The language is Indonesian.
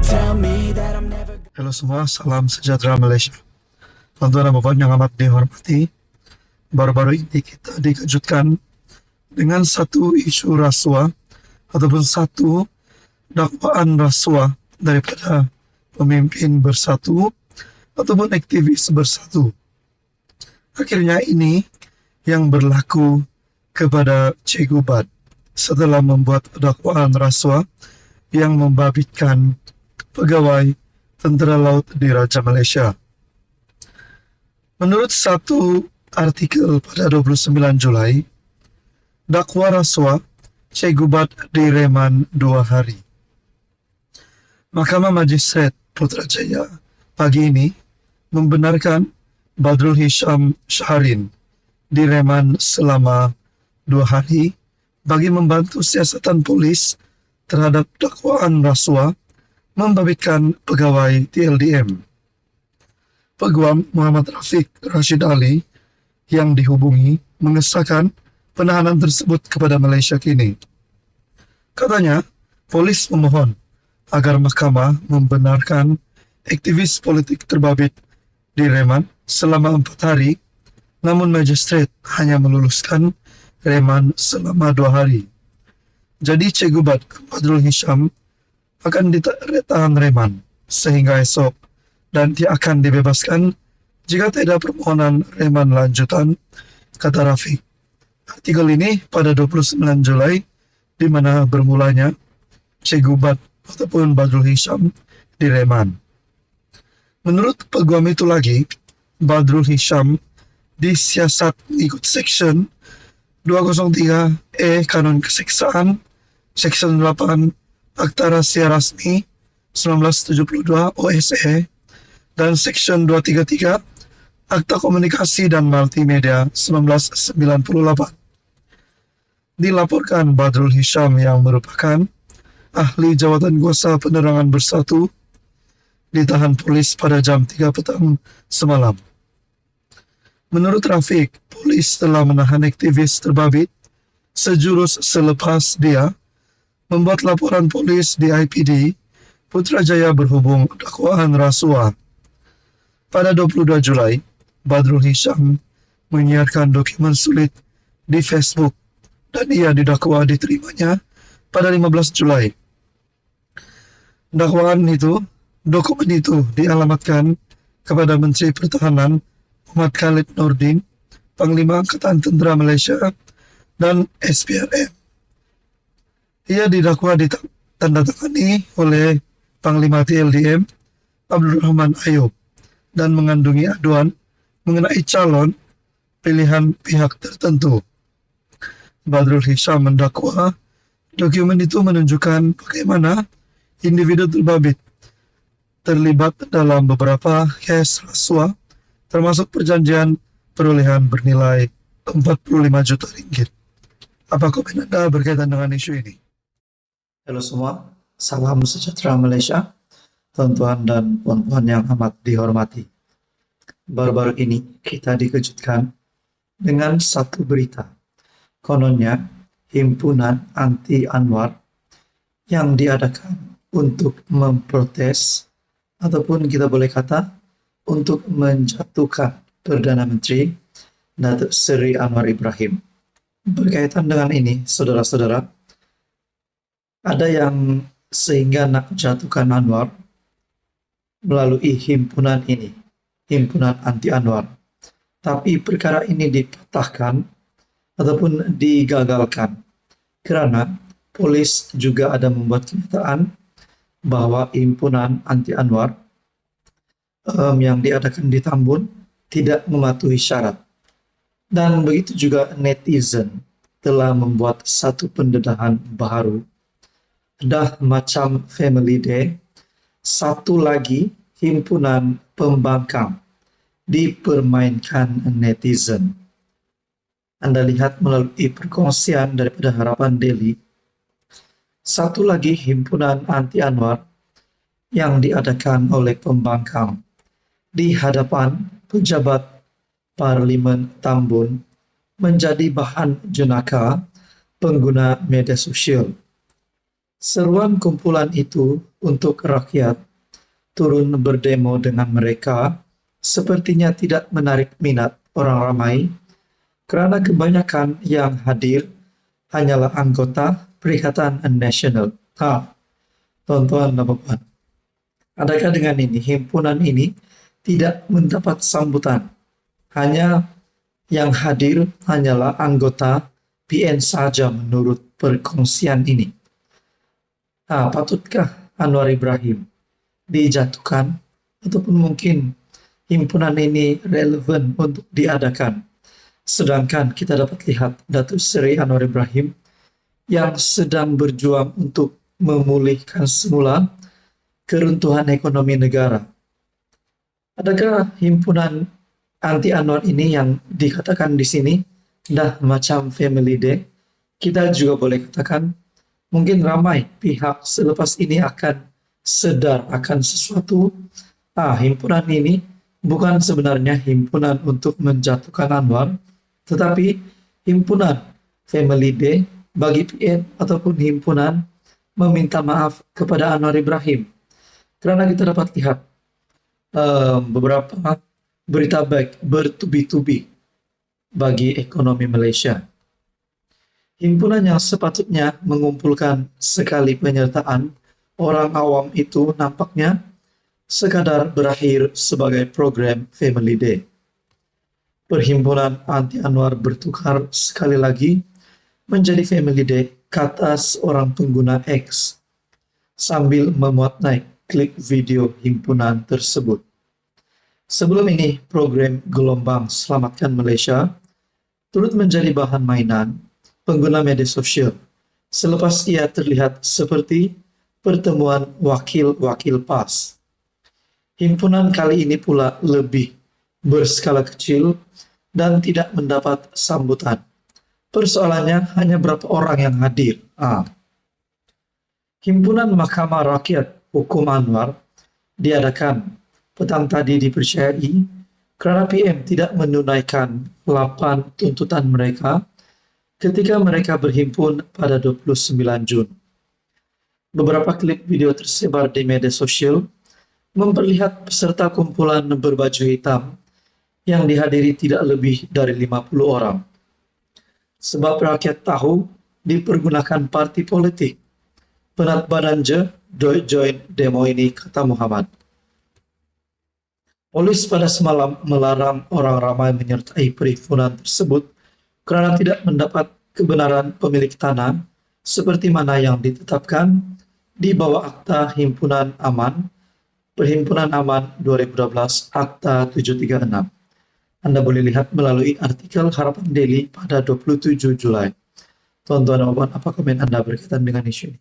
tell me that I'm never. Halo semua, salam sejahtera Malaysia. Tuan-tuan dan puan yang amat dihormati, baru-baru ini kita dikejutkan dengan satu isu rasuah ataupun satu dakwaan rasuah daripada pemimpin Bersatu ataupun aktivis Bersatu. Akhirnya ini yang berlaku kepada Cikgu Bad setelah membuat dakwaan rasuah yang membabitkan pegawai Tentera Laut Diraja Malaysia. Menurut satu artikel pada 29 Julai, dakwa rasuah Cikgu Bad direman 2 hari. Mahkamah Magistrate Putrajaya pagi ini membenarkan Badrul Hisham Shahrin direman selama 2 hari bagi membantu siasatan polis terhadap dakwaan rasuah membabitkan pegawai TLDM. Peguam Muhammad Rafiq Rashid Ali yang dihubungi mengesahkan penahanan tersebut kepada Malaysia kini. Katanya, polis memohon agar mahkamah membenarkan aktivis politik terbabit direman selama 4 hari, namun magistrate hanya meluluskan reman selama 2 hari. Jadi Cikgu Badrul Hisham akan ditahan reman sehingga esok dan dia akan dibebaskan jika tidak permohonan reman lanjutan, kata Rafiq. Artikel ini pada 29 Julai di mana bermulanya Cikgu Bad ataupun Badrul Hisham direman. Menurut peguam itu lagi, Badrul Hisham disiasat mengikut Section 203E Kanun Keseksaan, Section 8 Akta Rahsia Rasmi 1972 OSE, dan Section 233 Akta Komunikasi dan Multimedia 1998. Dilaporkan Badrul Hisham yang merupakan ahli jawatan kuasa penerangan Bersatu ditahan polis pada jam 3 petang semalam. Menurut Rafiq, polis telah menahan aktivis terbabit sejurus selepas dia membuat laporan polis di IPD Putrajaya berhubung dakwaan rasuah. Pada 22 Julai, Badrul Hisham menyiarkan dokumen sulit di Facebook dan ia didakwa diterimanya pada 15 Julai. Dokumen itu dialamatkan kepada Menteri Pertahanan Muhammad Khalid Nordin, Panglima Angkatan Tentera Malaysia, dan SPRM. Ia didakwa ditandatangani oleh Panglima TLDM Abdul Rahman Ayub dan mengandungi aduan mengenai calon pilihan pihak tertentu. Badrul Hisham mendakwa dokumen itu menunjukkan bagaimana individu terbabit terlibat dalam beberapa kes rasuah, termasuk perjanjian perolehan bernilai 45 juta ringgit. Apa komen Anda berkaitan dengan isu ini? Halo semua, salam sejahtera Malaysia, tuan-tuan dan puan-puan yang amat dihormati. Baru-baru ini kita dikejutkan dengan satu berita. Kononnya, himpunan anti Anwar yang diadakan untuk memprotes ataupun kita boleh kata untuk menjatuhkan Perdana Menteri Datuk Seri Anwar Ibrahim. Berkaitan dengan ini, saudara-saudara, ada yang sehingga nak jatuhkan Anwar melalui himpunan ini, himpunan anti Anwar. Tapi perkara ini dipatahkan ataupun digagalkan kerana polis juga ada membuat kenyataan bahwa himpunan anti Anwar yang diadakan di Tambun tidak mematuhi syarat. Dan begitu juga netizen telah membuat satu pendedahan baru. Dah macam Family Day, satu lagi himpunan pembangkang dipermainkan netizen. Anda lihat melalui perkongsian daripada Harapan Daily, satu lagi himpunan anti Anwar yang diadakan oleh pembangkang di hadapan pejabat Parlimen Tambun menjadi bahan jenaka pengguna media sosial. Seruan kumpulan itu untuk rakyat turun berdemo dengan mereka sepertinya tidak menarik minat orang ramai karena kebanyakan yang hadir hanyalah anggota Perikatan Nasional. Tonton dan Bapak. Adakah dengan ini himpunan ini tidak mendapat sambutan? Hanya yang hadir hanyalah anggota PN saja menurut perkongsian ini. Patutkah Anwar Ibrahim dijatuhkan ataupun mungkin himpunan ini relevan untuk diadakan? Sedangkan kita dapat lihat Datuk Seri Anwar Ibrahim yang sedang berjuang untuk memulihkan semula keruntuhan ekonomi negara. Adakah himpunan anti Anwar ini yang dikatakan di sini dah macam family day? Kita juga boleh katakan mungkin ramai pihak selepas ini akan sadar akan sesuatu. Himpunan ini bukan sebenarnya himpunan untuk menjatuhkan Anwar, tetapi himpunan family day bagi PN ataupun himpunan meminta maaf kepada Anwar Ibrahim. Karena kita dapat lihat beberapa berita baik bertubi-tubi bagi ekonomi Malaysia. Himpunan yang sepatutnya mengumpulkan sekali penyertaan orang awam itu nampaknya sekadar berakhir sebagai program Family Day. Perhimpunan anti Anwar bertukar sekali lagi menjadi Family Day, kata seorang pengguna X sambil memuat naik klip video himpunan tersebut. Sebelum ini, program Gelombang Selamatkan Malaysia turut menjadi bahan mainan pengguna media sosial selepas ia terlihat seperti pertemuan wakil-wakil PAS. Himpunan kali ini pula lebih berskala kecil dan tidak mendapat sambutan. Persoalannya hanya berapa orang yang hadir. Himpunan Mahkamah Rakyat Hukum Anwar diadakan petang tadi dipercayai kerana PM tidak menunaikan 8 tuntutan mereka ketika mereka berhimpun pada 29 Jun. Beberapa klip video tersebar di media sosial memperlihat peserta kumpulan berbaju hitam yang dihadiri tidak lebih dari 50 orang. Sebab rakyat tahu dipergunakan parti politik. Penat badan je, doi join demo ini, kata Muhammad. Polis pada semalam melarang orang ramai menyertai perhimpunan tersebut kerana tidak mendapat kebenaran pemilik tanah seperti mana yang ditetapkan di bawah Akta Himpunan Aman, Perhimpunan Aman 2012, Akta 736. Anda boleh lihat melalui artikel Harapan Daily pada 27 Julai. Tuan-tuan dan puan, apa komen Anda berkaitan dengan isu ini?